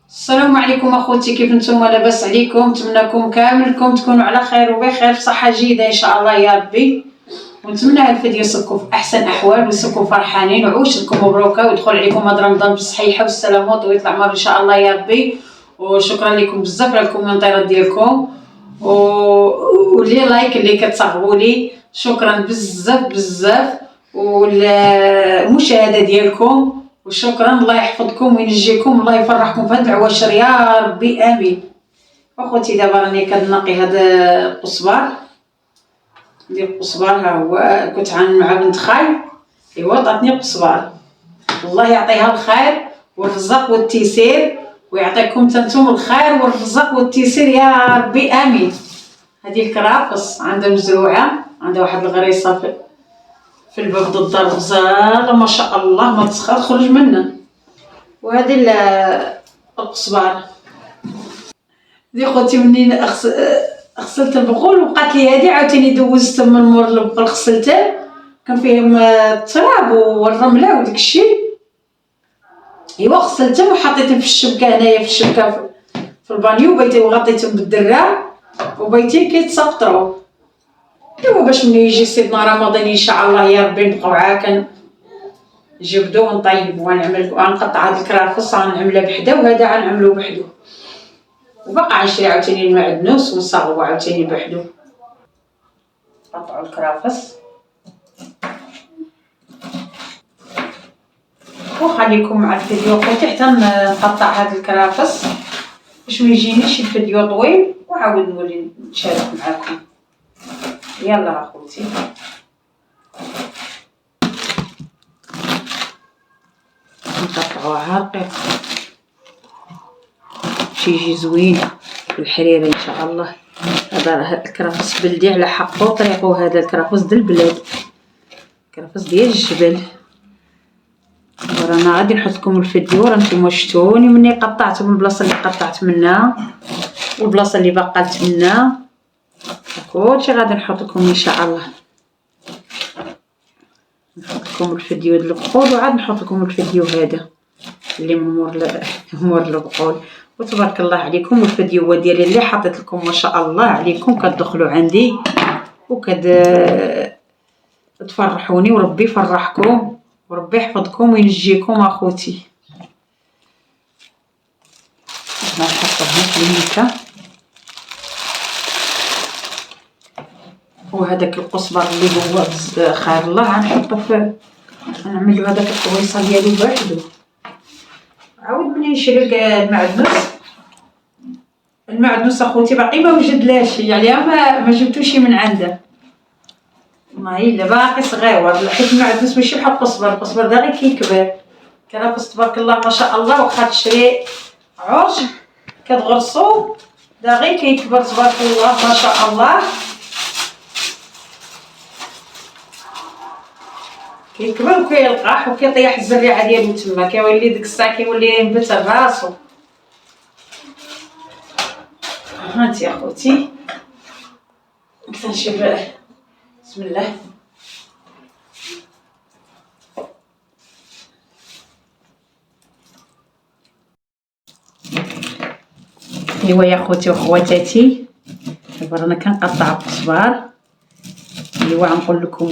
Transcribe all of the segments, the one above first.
السلام عليكم اخوتي، كيف نتوما؟ لاباس عليكم؟ نتمنىكم كاملكم تكونوا على خير وبخير بصحه جيده ان شاء الله يا ربي. ونتمنى هاد الفيديو يصيبكم في احسن احوال ويصيبكم فرحانين وعوشكم مبروكه ويدخل عليكم هذا رمضان بالصحيحه والسلامه وطويله العمر ان شاء الله يا ربي. وشكرا لكم بزاف على الكومنتيرات ديالكم ولي لايك اللي كتصاحبوا لي، شكرا بزاف بزاف، والمشاهده ديالكم، وشكرا. الله يحفظكم وينجيكم، الله يفرحكم في هاد العواشر يا ربي، امين. اخوتي دابا راني كنقي هذا القزبر ديال القزبر، ها هو. كنت مع بنت خال، ايوا عطاتني القزبر. الله يعطيها الخير والرزق والتيسير، ويعطيكم نتوما الخير والرزق والتيسير يا ربي، امين. هذه الكرافس عندها مزروعه، عندها واحد الغريصه في الباب د الدار غزاله ما شاء الله، ما تسخر تخرج منه. وهذه القزبر دي خوتي منين غسلت البقول وبقات لي هذه، عاوتاني دوزتهم من مور البقول غسلتهم، كان فيهم التراب والرمله وداك الشيء. ايوا غسلتهم وحطيتهم في الشبكه، هنايا في الشبكه في البانيو، بيتي وغطيتهم بالدراب وبيتي كيتسقطروا. ايوا باش ملي يجي سيدنا رمضان ان شاء الله يا ربي نبقاو عا كنجبدو ونطيبو ونعمل ونقطع هاد الكرافس، غنعملها بحدا وهذا غنعملو بحدو، وباقا غنشري عاوتاني المعدنوس ونصاوبو عاوتاني بحدو. نقطعو الكرافس وخليكم مع الفيديو خوتي حتى نقطع هاد الكرافس باش ميجينيش الفيديو طويل، وعاود نولي نشارك معاكم. يلا اخوتي نقطعوها رقيق باش يجي زوين بالحريره ان شاء الله. هذا راه الكرافس بلدي على حقه وطريقه، هذا الكرافس ديال البلاد، الكرافس ديال الجبل. رانا غادي نحط لكم الفيديو، راه نتوما شفتوني مني قطعت من البلاصه اللي قطعت منها والبلاصه اللي بقلت منها، كلشي غادي نحط لكم ان شاء الله. نحط لكم الفيديو ديال البقول وعاد نحط لكم الفيديو هذا اللي من مور البقول. وتبارك الله عليكم، والفيديو ديالي اللي حطيت لكم ما شاء الله عليكم، كتدخلوا عندي تفرحوني، وربي يفرحكم وربي يحفظكم وينجيكم اخوتي. نحطهم في الميكا. وهذاك القزبر اللي هو خير الله غنحطو غنعملو هذاك الطويصه ديالو بوحدو. عاود ملي نشري المعدنوس اخوتي باقي ما وجدلاش، يعني ما جبتوش من عنده، ما هي الا باقي صغيور، حيت المعدنوس ماشي بحال القزبر دا غير كيكبر. كرافس تبارك الله ما شاء الله، واخا تشري عرش كتغرسو دا غير كيكبر تبارك الله ما شاء الله، كيكبر وكيلقح وكيطيح الزريعه ديالو تما، كيولي ديك الساعه كيولي ينبت راسو. هانتي اخوتي كنشوف، بسم الله. ايوا يا خوتي وخواتاتي، دابا رانا كنقطع القزبر. ايوا غنقول لكم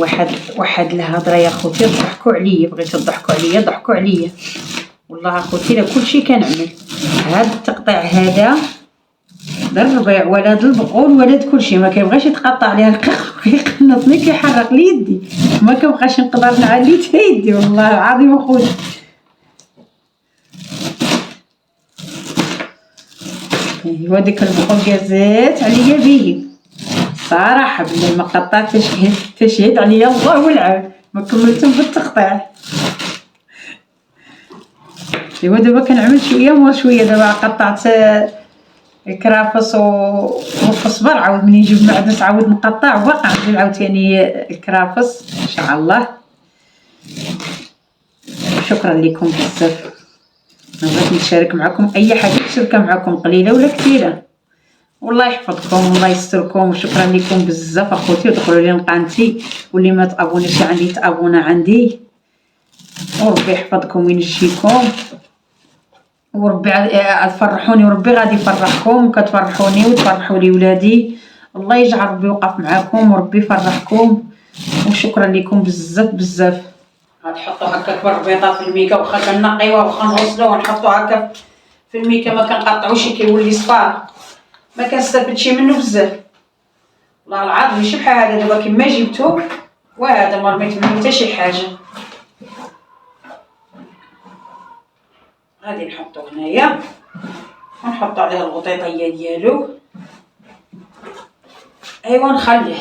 واحد الهضره يا خوتي، ضحكوا عليا، بغيتو تضحكوا عليا ضحكوا عليا والله اخوتي، لا كلشي كنعمل. هاد التقطيع هذا لا الربيع ولا د البقول ولا د كلشي، ما كيبغيش يتقطع ليها رقيق، كيقنطني كيحرق لي يدي، ما كنبقاش نقدر نعلي حتى يدي والله العظيم اخوتي. ايوا ديك البقول جازات عليا به صراحه، بلي ما قطعتش تشهد عليا الله والعافيه، ما كملتهم بالتقطيع. ايوا دابا كنعمل شويه مور شويه، دابا قطعت الكرافس والقزبر، عاود ملي نجيب المعدنوس عاود نقطع، وباقا عندي عاوتاني الكرافس ان شاء الله. شكرا لكم بزاف، بغيت نشارك معكم اي حاجه نشاركها معكم، قليله ولا كثيره. والله يحفظكم والله يستركم، وشكرا لكم بزاف اخوتي. ودخلوا لي لقناتي، واللي ما تابونيش عندي تابونا عندي، وربي يحفظكم وينجيكم وربي عاد فرحوني، وربي غادي يفرحكم وكتفرحوني وتفرحوا لي ولادي. الله يجعل ربي يوقف معاكم وربي يفرحكم، وشكرا لكم بزاف بزاف. غنحطو هكاك بالربيطه في الميكا، واخا كنقيوها واخا نغسلوها ونحطو هكا في الميكا ما كنقطعوش كيولي صفار، ما كنستافدش منه بزاف والله العظيم. ماشي بحال هذا دابا كيما جبتو وهذا ما رميت منه حتى شي حاجه. غادي نحطو هنايا ونحطو عليه الغطيطيه ديالو، ايوا نخليه